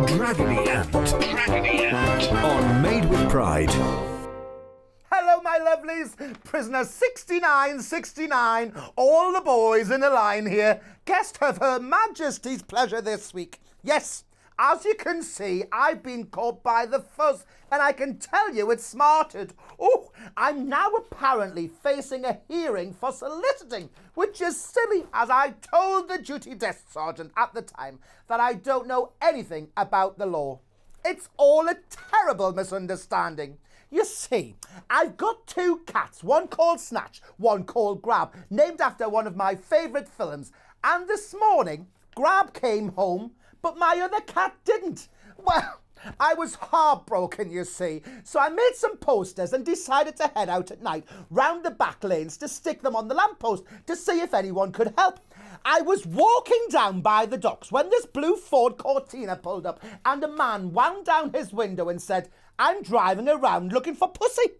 Dragony Ant. On Made with Pride. Hello, my lovelies. Prisoner 6969. All the boys in a line here. Guest of Her Majesty's pleasure this week. Yes, as you can see, I've been caught by the fuzz, and I can tell you it's smarted. Oh, I'm now apparently facing a hearing for soliciting, which is silly, as I told the duty desk sergeant at the time that I don't know anything about the law. It's all a terrible misunderstanding. You see, I've got two cats, one called Snatch, one called Grab, named after one of my favourite films. And this morning, Grab came home, but my other cat didn't. Well, I was heartbroken, you see, so I made some posters and decided to head out at night round the back lanes to stick them on the lamppost to see if anyone could help. I was walking down by the docks when this blue Ford Cortina pulled up and a man wound down his window and said, "I'm driving around looking for pussy."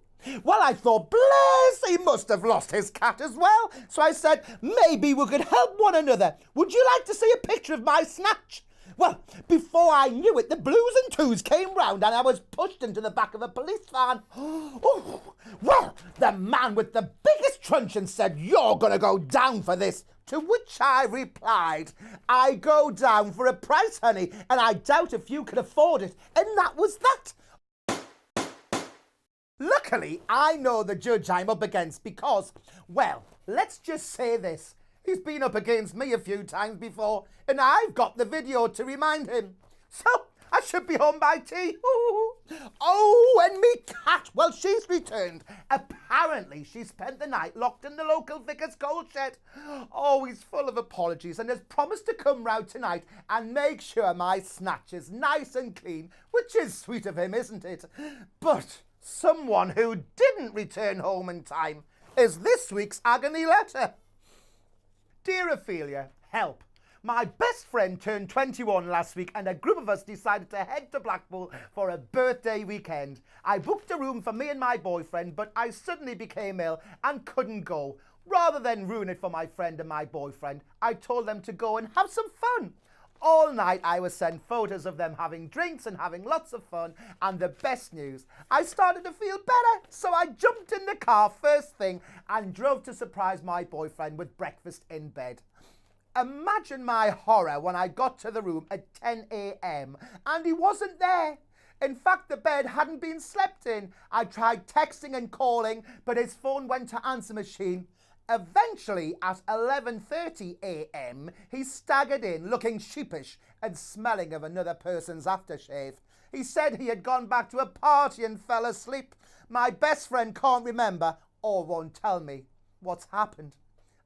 Well, I thought, bless, he must have lost his cat as well. So I said, maybe we could help one another. Would you like to see a picture of my Snatch? Well, before I knew it, the blues and twos came round and I was pushed into the back of a police van. Oh, well, the man with the biggest truncheon said, "You're going to go down for this." To which I replied, "I go down for a price, honey, and I doubt if you can afford it." And that was that. Luckily, I know the judge I'm up against because, well, let's just say this. He's been up against me a few times before, and I've got the video to remind him. So, I should be home by tea. Ooh. Oh, and me cat, well, she's returned. Apparently, she spent the night locked in the local vicar's coal shed. Oh, he's full of apologies and has promised to come round tonight and make sure my Snatch is nice and clean, which is sweet of him, isn't it? But someone who didn't return home in time is this week's Agony Letter. Dear Ophelia, help. My best friend turned 21 last week and a group of us decided to head to Blackpool for a birthday weekend. I booked a room for me and my boyfriend, but I suddenly became ill and couldn't go. Rather than ruin it for my friend and my boyfriend, I told them to go and have some fun. All night I was sent photos of them having drinks and having lots of fun, and the best news, I started to feel better, so I jumped in the car first thing and drove to surprise my boyfriend with breakfast in bed. Imagine my horror when I got to the room at 10 a.m. and he wasn't there. In fact, the bed hadn't been slept in. I tried texting and calling, but his phone went to answer machine. Eventually, at 11:30 a.m, he staggered in, looking sheepish and smelling of another person's aftershave. He said he had gone back to a party and fell asleep. My best friend can't remember or won't tell me what's happened.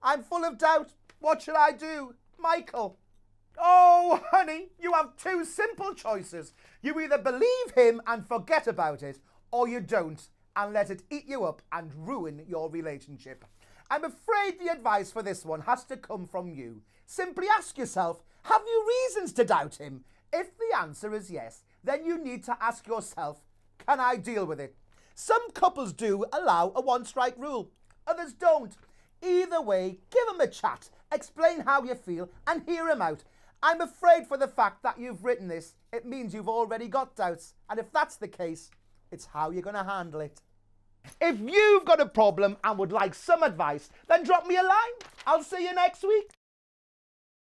I'm full of doubt. What should I do? Michael. Oh, honey, you have two simple choices. You either believe him and forget about it, or you don't and let it eat you up and ruin your relationship. I'm afraid the advice for this one has to come from you. Simply ask yourself, have you reasons to doubt him? If the answer is yes, then you need to ask yourself, can I deal with it? Some couples do allow a one-strike rule. Others don't. Either way, give him a chat, explain how you feel, and hear him out. I'm afraid for the fact that you've written this, it means you've already got doubts. And if that's the case, it's how you're going to handle it. If you've got a problem and would like some advice, then drop me a line. I'll see you next week.